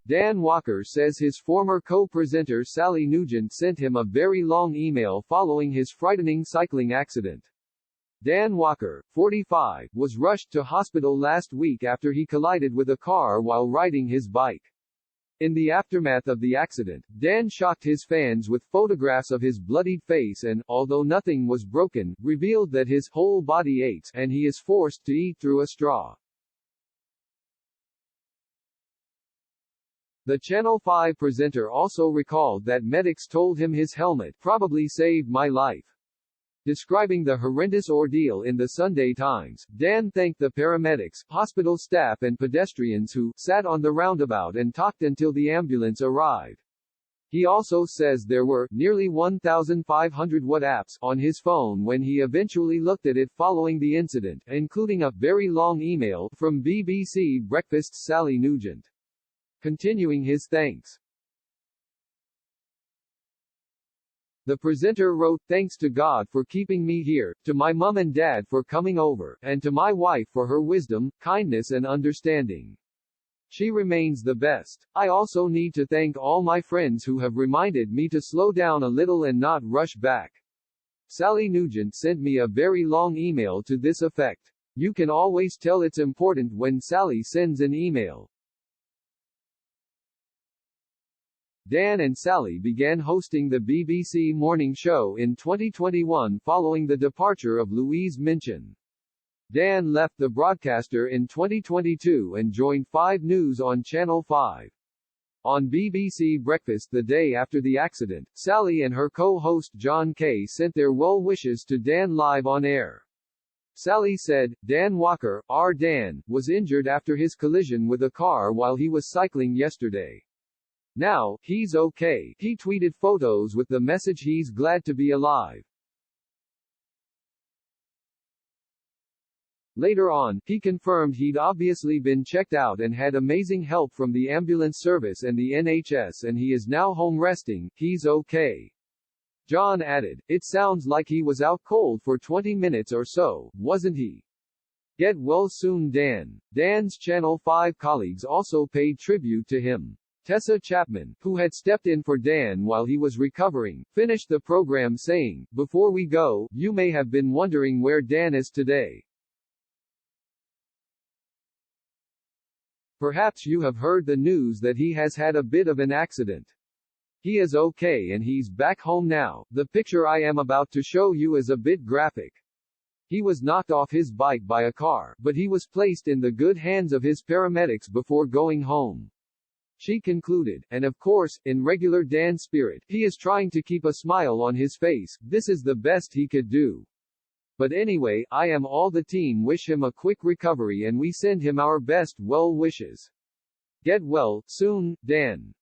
Dan Walker says his former co-presenter Sally Nugent sent him a very long email following his frightening cycling accident. Dan Walker, 45, was rushed to hospital last week after he collided with a car while riding his bike. In the aftermath of the accident, Dan shocked his fans with photographs of his bloodied face and, although nothing was broken, revealed that his whole body aches, and he is forced to eat through a straw. The Channel 5 presenter also recalled that medics told him his helmet probably saved my life. Describing the horrendous ordeal in the Sunday Times, Dan thanked the paramedics, hospital staff and pedestrians who sat on the roundabout and talked until the ambulance arrived. He also says there were nearly 1,500 WhatsApps on his phone when he eventually looked at it following the incident, including a very long email from BBC Breakfast's Sally Nugent. Continuing his thanks. The presenter wrote, "Thanks to God for keeping me here, to my mum and dad for coming over, and to my wife for her wisdom, kindness and understanding. She remains the best. I also need to thank all my friends who have reminded me to slow down a little and not rush back." Sally Nugent sent me a very long email to this effect. You can always tell it's important when Sally sends an email. Dan and Sally began hosting the BBC morning show in 2021 following the departure of Louise Minchin. Dan left the broadcaster in 2022 and joined 5 News on Channel 5. On BBC Breakfast the day after the accident, Sally and her co-host John Kay sent their well wishes to Dan live on air. Sally said, "Dan Walker, our Dan, was injured after his collision with a car while he was cycling yesterday. Now, he's okay." He tweeted photos with the message he's glad to be alive. Later on, he confirmed he'd obviously been checked out and had amazing help from the ambulance service and the NHS and he is now home resting. He's okay. John added, "It sounds like he was out cold for 20 minutes or so, wasn't he? Get well soon Dan." Dan's Channel 5 colleagues also paid tribute to him. Tessa Chapman, who had stepped in for Dan while he was recovering, finished the program saying, "Before we go, you may have been wondering where Dan is today. Perhaps you have heard the news that he has had a bit of an accident. He is okay and he's back home now. The picture I am about to show you is a bit graphic. He was knocked off his bike by a car, but he was placed in the good hands of his paramedics before going home." She concluded, and of course, in regular Dan spirit, he is trying to keep a smile on his face. This is the best he could do. But anyway, I am all the team wish him a quick recovery and we send him our best well wishes. Get well soon, Dan.